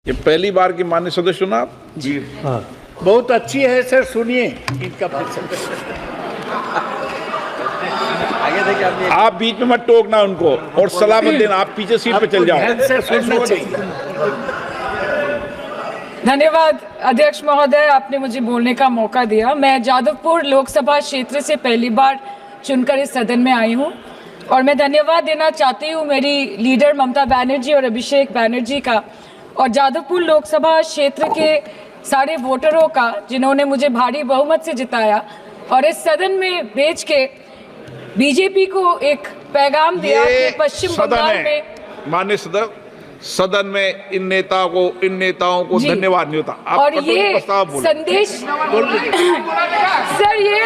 ये पहली बार की माननीय सदस्य चुनाव जी हाँ, बहुत अच्छी है सर, सुनिए इनका भाषण। आगे देखिए आपने आप बीच में मत टोकना उनको और सलाह मत देना, आप पीछे सीट पे चल जाओ। ध्यान से सुनना चाहिए। धन्यवाद अध्यक्ष महोदय, आपने मुझे बोलने का मौका दिया। मैं जादवपुर लोकसभा क्षेत्र से पहली बार चुनकर इस सदन में आई हूँ और मैं धन्यवाद देना चाहती हूँ मेरी लीडर ममता बनर्जी और अभिषेक बनर्जी का और जादवपुर लोकसभा क्षेत्र के सारे वोटरों का जिन्होंने मुझे भारी बहुमत से जिताया और इस सदन में भेज के बीजेपी को एक पैगाम दिया कि पश्चिम बंगाल में माननीय सदन में इन नेताओं को धन्यवाद नहीं होता। आप और ये संदेश सर ये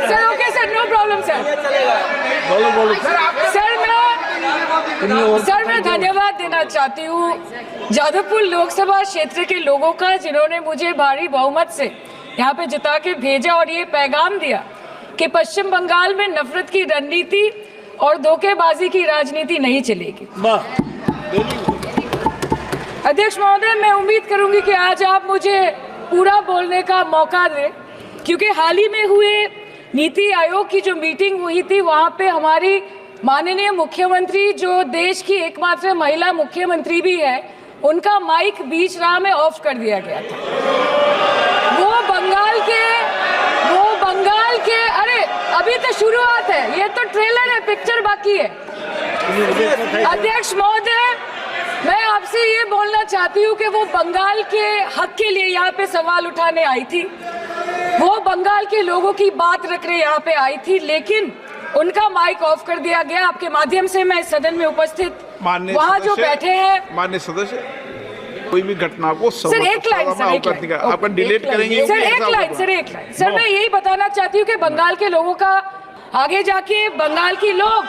sir okay sir, no problem sir. Sir मैं धन्यवाद देना चाहती हूँ जादवपुर लोकसभा क्षेत्र के लोगों का जिन्होंने मुझे भारी बहुमत से यहाँ पे जिता के भेजा और ये पैगाम दिया कि पश्चिम बंगाल में नफरत की रणनीति और धोखेबाजी की राजनीति नहीं चलेगी। अध्यक्ष महोदय, मैं उम्मीद करूंगी कि आज आप मुझे पूरा बोलने का मौका दें क्योंकि हाल ही में हुए नीति आयोग की जो मीटिंग हुई थी वहां पे हमारी माननीय मुख्यमंत्री जो देश की एकमात्र महिला मुख्यमंत्री भी है, उनका माइक बीच राह में ऑफ कर दिया गया था। वो बंगाल के अरे अभी तो शुरुआत है, ये तो ट्रेलर है, पिक्चर बाकी है। अध्यक्ष महोदय, मैं आपसे ये बोलना चाहती हूँ कि वो बंगाल के हक के लिए यहाँ पे सवाल उठाने आई थी, वो बंगाल के लोगों की बात रखने यहाँ पे आई थी, लेकिन उनका माइक ऑफ कर दिया गया। आपके माध्यम से मैं सदन में उपस्थित वहाँ जो बैठे हैं माननीय सदस्य, कोई भी घटना को सर एक लाइन आपका डिलीट करेंगे सर, एक लाइन सर मैं यही बताना चाहती हूँ कि बंगाल के लोगों का आगे जाके बंगाल की लोग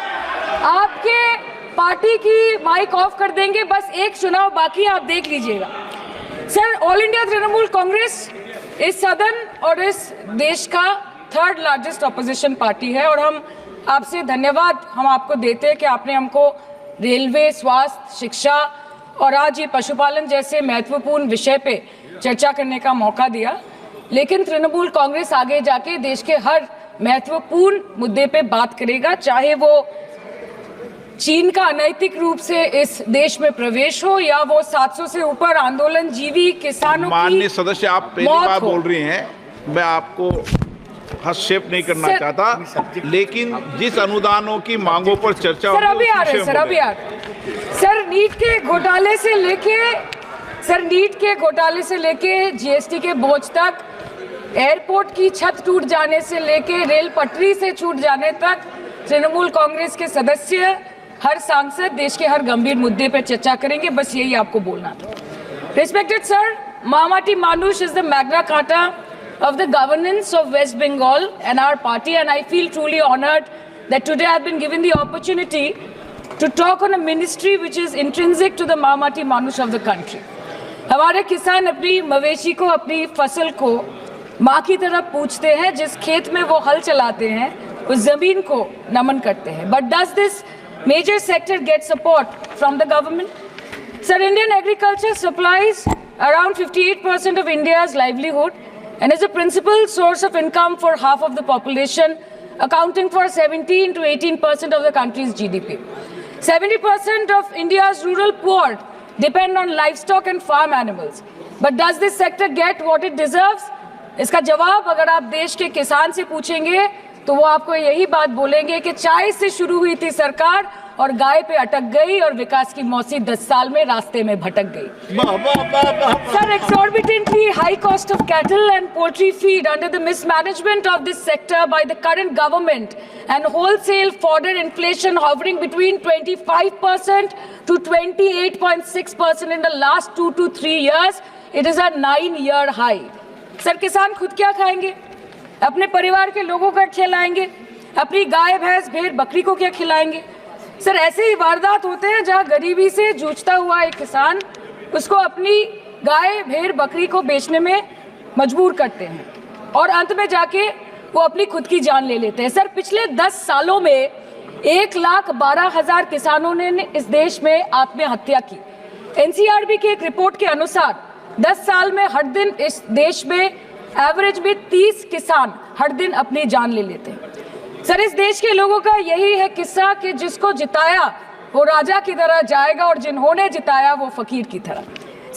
आपके पार्टी की माइक ऑफ कर देंगे। बस एक चुनाव बाकी है, आप देख लीजिएगा। Sir, all India Trinamool Congress इस सदन और इस देश का थर्ड लार्जेस्ट ऑपोजिशन पार्टी है और हम आपसे धन्यवाद हम आपको देते हैं कि आपने हमको रेलवे, स्वास्थ्य, शिक्षा और आज ये पशुपालन जैसे महत्वपूर्ण विषय पे चर्चा करने का मौका दिया। लेकिन तृणमूल कांग्रेस आगे जाके देश के हर महत्वपूर्ण मुद्दे पे बात करेगा, चाहे वो चीन का अनैतिक रूप से इस देश में प्रवेश हो या वो 700 से ऊपर आंदोलन जीवी किसानों की। माननीय सदस्य, आप पहली बार बोल रही हैं, मैं आपको हस्तक्षेप नहीं करना चाहता, लेकिन जिस अनुदानों की मांगों पर चर्चा सर अभी आ रहे हैं सर नीट के घोटाले से लेके जीएसटी के बोझ तक, एयरपोर्ट की छत टूट जाने से लेके रेल पटरी से छूट जाने तक तृणमूल कांग्रेस के सदस्य, हर सांसद देश के हर गंभीर मुद्दे पर चर्चा करेंगे। बस यही आपको बोलना था। Respected sir, Mahamati Manush is the Magna Carta of the governance of West Bengal and our party, and I feel truly honored that today I have been given the opportunity to talk on a ministry which is intrinsic to the Mahamati Manush of the country. हमारे किसान अपनी मवेशी को, अपनी फसल को माँ की तरह पूछते हैं, जिस खेत में वो हल चलाते हैं उस जमीन को नमन करते हैं। But does this major sector get support from the government? Sir, Indian agriculture supplies around 58% of India's livelihood and is a principal source of income for half of the population, accounting for 17 to 18% of the country's GDP. 70% of India's rural poor depend on livestock and farm animals. But does this sector get what it deserves? इसका जवाब अगर आप देश के किसान से पूछेंगे तो वो आपको यही बात बोलेंगे कि चाय से शुरू हुई थी सरकार और गाय पे अटक गई और विकास की मौसी 10 साल में रास्ते में भटक गई। Sir, exorbitantly high cost of cattle and poultry feed under the mismanagement of this sector by the current government and wholesale fodder inflation hovering between 25% to 28.6% in the last 2 to 3 years, it is a 9-year high. Sir, किसान खुद क्या खाएंगे? अपने परिवार के लोगों का खिलाएंगे? अपनी गाय, भैंस, भेड़, बकरी को क्या खिलाएंगे? सर, ऐसे ही वारदात होते हैं जहां गरीबी से जूझता हुआ एक किसान उसको अपनी गाय, भेड़, बकरी को बेचने में मजबूर करते हैं और अंत में जाके वो अपनी खुद की जान ले लेते हैं। सर, पिछले 10 सालों में 1,12,000 किसानों ने इस देश में आत्महत्या की। एनसीआरबी की एक रिपोर्ट के अनुसार 10 साल में हर दिन इस देश में एवरेज में 30 किसान हर दिन अपनी जान ले लेते हैं। सर, इस देश के लोगों का यही है किस्सा कि जिसको जिताया वो राजा की तरह जाएगा और जिन्होंने जिताया वो फकीर की तरह।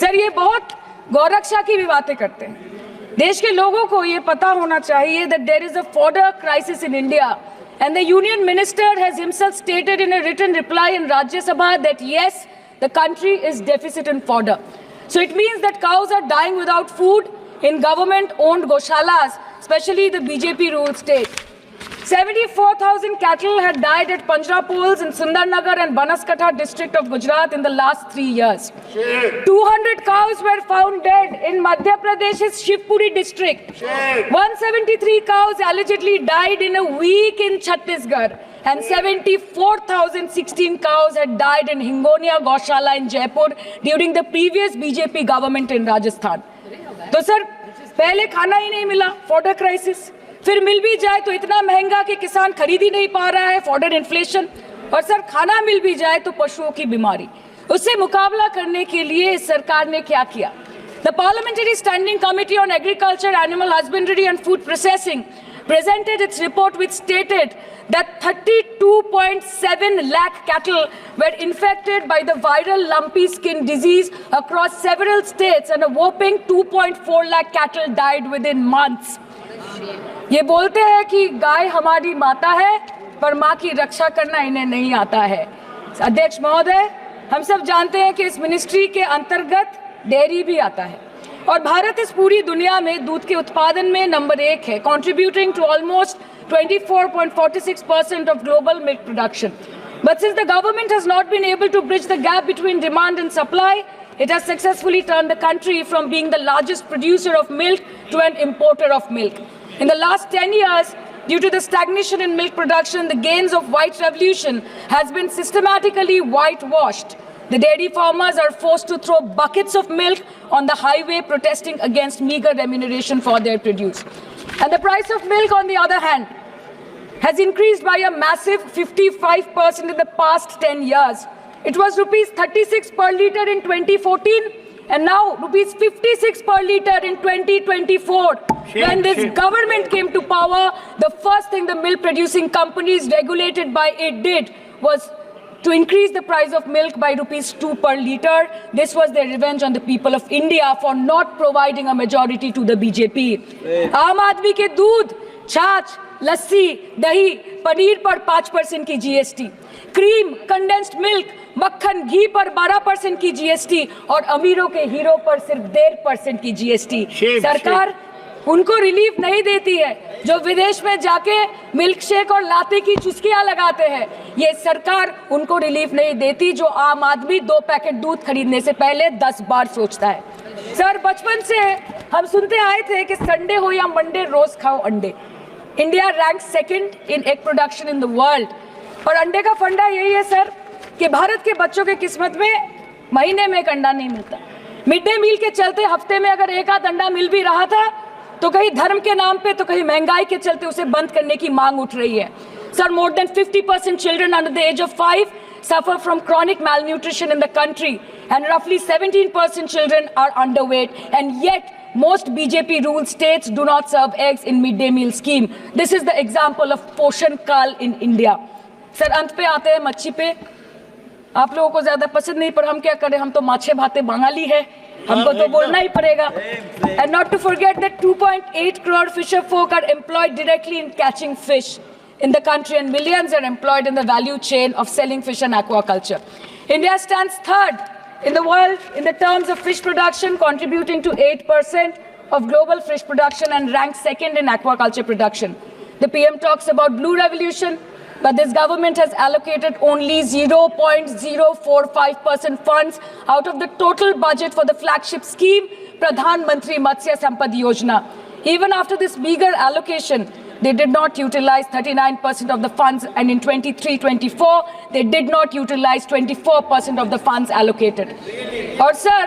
सर, ये बहुत गौरक्षा की भी बातें करते हैं। देश के लोगों को ये पता होना चाहिए that there is a fodder crisis in India and the union minister has himself stated in a written reply in Rajya Sabha that yes, the country is deficit in fodder. So it means that cows are dying without food in government owned goshalas, especially the BJP ruled state. 74,000 cattle had died at Panjrapols in Sundarnagar and Banaskantha district of Gujarat in the last 3 years. 200 cows were found dead in Madhya Pradesh's Shivpuri district. 173 cows allegedly died in a week in Chhattisgarh. And 74,016 cows had died in Hingonia Gaushala in Jaipur during the previous BJP government in Rajasthan. तो sir, पहले खाना ही नहीं मिला, fodder crisis, फिर मिल भी जाए तो इतना महंगा कि किसान खरीद ही नहीं पा रहा है, फॉडर इन्फ्लेशन, और सर खाना मिल भी जाए तो पशुओं की बीमारी। उससे मुकाबला करने के लिए इस सरकार ने क्या किया? The Parliamentary Standing Committee on Agriculture, Animal Husbandry and Food Processing presented its report which stated that 32.7 lakh cattle were infected by the viral lumpy skin disease across several states and a whopping 2.4 lakh cattle died within months. ये बोलते हैं कि गाय हमारी माता है पर माँ की रक्षा करना इन्हें नहीं आता है। अध्यक्ष महोदय, हम सब जानते हैं कि इस मिनिस्ट्री के अंतर्गत डेयरी भी आता है और भारत इस पूरी दुनिया में दूध के उत्पादन में नंबर 1 है, contributing to almost 24.46% of global milk production. But since the government has not been able to bridge the gap between demand and supply, it has successfully turned the country from being the largest producer of milk to an importer of milk. In the last 10 years, due to the stagnation in milk production, the gains of white revolution has been systematically whitewashed. The dairy farmers are forced to throw buckets of milk on the highway protesting against meager remuneration for their produce. And the price of milk, on the other hand, has increased by a massive 55% in the past 10 years. It was rupees 36 per litre in 2014 and now rupees 56 per litre in 2024. When this government came to power, the first thing the milk producing companies regulated by it did was to increase the price of milk by rupees 2 per litre. This was their revenge on the people of India for not providing a majority to the BJP. आम आदमी के दूध, छाछ, लस्सी, दही, पनीर पर 5% की GST, cream, condensed milk, मक्खन, घी पर 12% की GST और अमीरों के हीरो पर सिर्फ 1.5% की GST। सरकार उनको रिलीफ नहीं देती है जो विदेश में जाके मिल्क शेक और लाते की चुस्कियां लगाते हैं। ये सरकार उनको रिलीफ नहीं देती जो आम आदमी 2 पैकेट दूध खरीदने से पहले 10 बार सोचता है। सर, बचपन से हम सुनते आए थे कि संडे हो या मंडे रोज खाओ अंडे। India rank 2nd in egg production in the world और अंडे का फंडा यही है सर कि भारत के बच्चों के किस्मत में महीने में एक अंडा नहीं मिलता। मिड डे मील के चलते हफ्ते में अगर एक आध अंडा मिल भी रहा था तो कहीं धर्म के नाम पे तो कहीं महंगाई के चलते उसे बंद करने की मांग उठ रही है। Sir, more than 50% children under the age of 5 suffer from chronic malnutrition in the country and roughly 17% children are underweight, and yet most BJP ruled states do not serve eggs in mid-day meal scheme. This is the example of Poshan Kal in India. Sir, अंत पे आते हैं मच्छी पे। आप लोगों को ज्यादा पसंद नहीं, पर हम क्या करें, हम तो माछे भाते बंगाली है, हमको तो बोलना ही पड़ेगा। And not to forget that 2.8 crore fisher folk are employed directly in catching fish in the country and millions are employed in the value chain of selling fish and aquaculture. India stands 3rd in the world in the terms of fish production, contributing to 8% of global fish production and ranks 2nd in aquaculture production. The PM talks about blue revolution, but this government has allocated only 0.045% funds out of the total budget for the flagship scheme, Pradhan Mantri Matsya Sampad Yojana. Even after this meager allocation, they did not utilize 39% of the funds, and in 23-24, they did not utilize 24% of the funds allocated. और sir,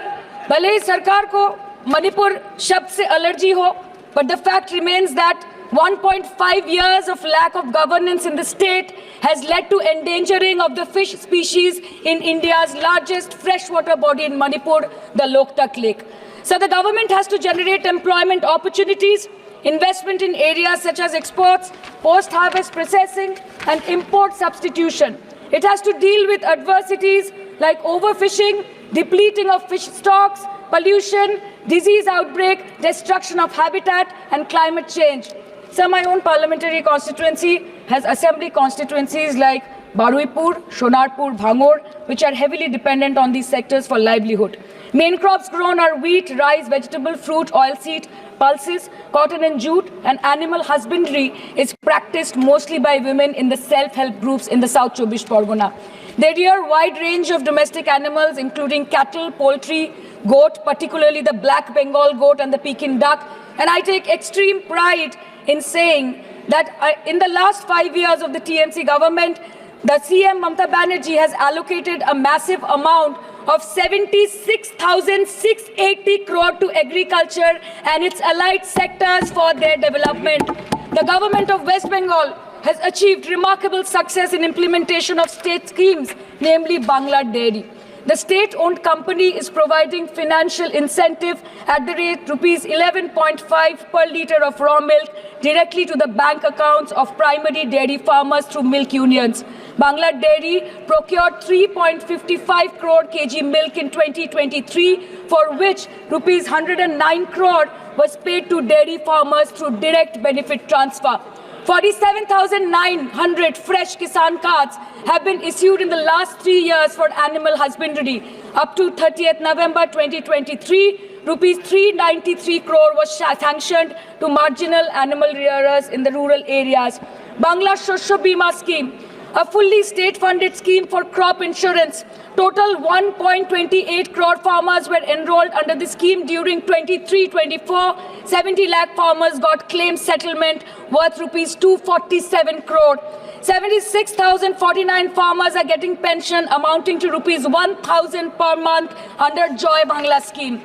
भले ही सरकार को मणिपुर शब्द से allergy हो, but the fact remains that 1.5 years of lack of governance in the state has led to endangering of the fish species in India's largest freshwater body in Manipur, the Loktak Lake. So the government has to generate employment opportunities, investment in areas such as exports, post-harvest processing, and import substitution. It has to deal with adversities like overfishing, depleting of fish stocks, pollution, disease outbreak, destruction of habitat, and climate change. So my own parliamentary constituency has assembly constituencies like Baruipur, Shonarpur, Bhangor, which are heavily dependent on these sectors for livelihood. Main crops grown are wheat, rice, vegetable, fruit, oilseed, pulses, cotton and jute, and animal husbandry is practiced mostly by women in the self-help groups in the South Chobbish Pargona. They rear a wide range of domestic animals, including cattle, poultry, goat, particularly the black Bengal goat and the Peking duck. And I take extreme pride in saying that in the last 5 years of the TMC government, the CM Mamata Banerjee has allocated a massive amount of 76,680 crore to agriculture and its allied sectors for their development. The government of West Bengal has achieved remarkable success in implementation of state schemes, namely Bangla Dairy. The state-owned company is providing financial incentive at the rate rupees 11.5 per litre of raw milk directly to the bank accounts of primary dairy farmers through milk unions. Bangla Dairy procured 3.55 crore kg milk in 2023, for which rupees 109 crore was paid to dairy farmers through direct benefit transfer. 47,900 fresh Kisan cards have been issued in the last 3 years for animal husbandry. Up to 30th November 2023, rupees 393 crore was sanctioned to marginal animal rearers in the rural areas. Bangla Shosho Bima Scheme, a fully state-funded scheme for crop insurance. Total 1.28 crore farmers were enrolled under the scheme during 23-24. 70 lakh farmers got claim settlement worth rupees 247 crore. 76,049 farmers are getting pension amounting to rupees 1,000 per month under Joy Bangla scheme.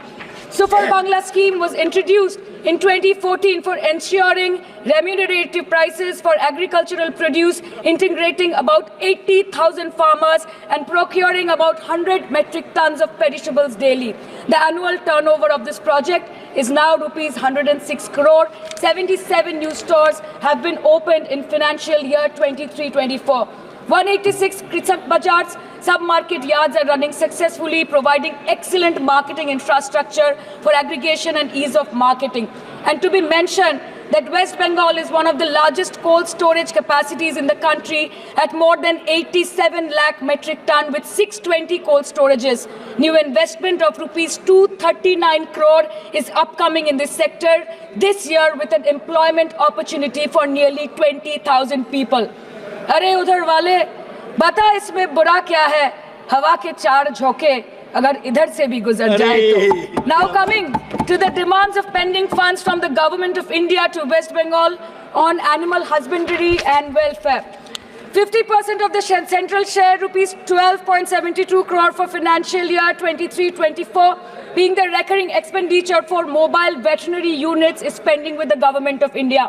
Super Bangla scheme was introduced in 2014 for ensuring remunerative prices for agricultural produce, integrating about 80,000 farmers and procuring about 100 metric tons of perishables daily. The annual turnover of this project is now rupees 106 crore. 77 new stores have been opened in financial year 23-24. 186 Krisak Bazars sub-market yards are running successfully, providing excellent marketing infrastructure for aggregation and ease of marketing. And to be mentioned that West Bengal is one of the largest cold storage capacities in the country at more than 87 lakh metric ton with 620 cold storages. New investment of rupees 239 crore is upcoming in this sector this year with an employment opportunity for nearly 20,000 people. अरे उधर वाले बता इसमें बुरा क्या है, हवा के चार झोंके अगर इधर से भी गुजर जाए तो. Now coming to the demands of pending funds from the government of India to West Bengal on animal husbandry and welfare. 50% of the central share, rupees 12.72 crore for financial year 23-24, being the recurring expenditure for mobile veterinary units, is pending with the government of India.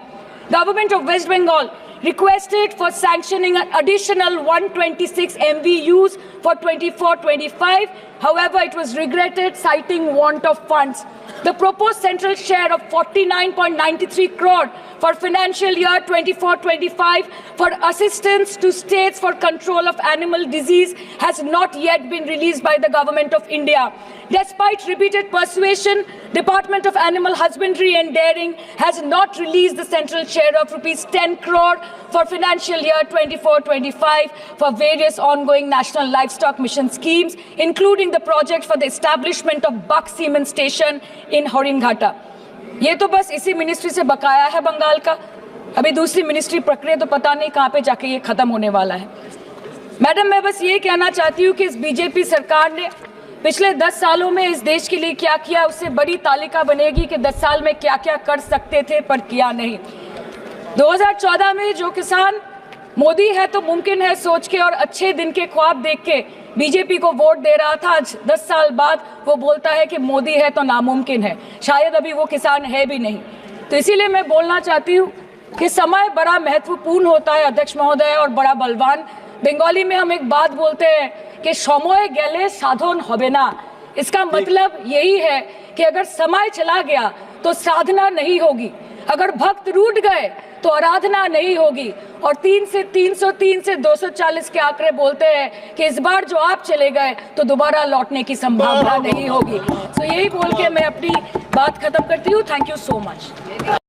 Government of West Bengal requested for sanctioning an additional 126 MVUs for 24-25. However, it was regretted, citing want of funds. The proposed central share of 49.93 crore for financial year 24-25 for assistance to states for control of animal disease has not yet been released by the government of India. Despite repeated persuasion, Department of Animal Husbandry and Dairying has not released the central share of rupees 10 crore for financial year 24-25 for various ongoing national livestock mission schemes, including the project for the establishment of Buck Semen Station in Horinghata. ये तो बस इसी ministry से बकाया है बंगाल का. अभी दूसरी मिनिस्ट्री प्रक्रिया तो पता नहीं कहाँ पे जाके ये खत्म होने वाला है. मैडम, मैं बस ये कहना चाहती हूँ कि इस बीजेपी सरकार ने पिछले 10 सालों में इस देश के लिए क्या किया, उससे बड़ी तालिका बनेगी कि 10 साल में क्या क्या कर सकते थे पर किया नहीं. 2014 में जो किसान मोदी है तो मुमकिन है सोच के और अच्छे दिन के ख्वाब देख के बीजेपी को वोट दे रहा था, आज 10 साल बाद वो बोलता है कि मोदी है तो नामुमकिन है. शायद अभी वो किसान है भी नहीं. तो इसीलिए मैं बोलना चाहती हूँ कि समय बड़ा महत्वपूर्ण होता है अध्यक्ष महोदय और बड़ा बलवान। बंगाली में हम एक बात बोलते हैं कि समय गेले साधन होबे ना। इसका मतलब यही है कि अगर समय चला गया तो साधना नहीं होगी, अगर भक्त रूठ गए तो आराधना नहीं होगी। और 3 से 303 से 240 के आंकड़े बोलते हैं कि इस बार जो आप चले गए तो दोबारा लौटने की संभावना नहीं होगी। तो यही बोल के मैं अपनी बात खत्म करती हूँ। Thank you so much.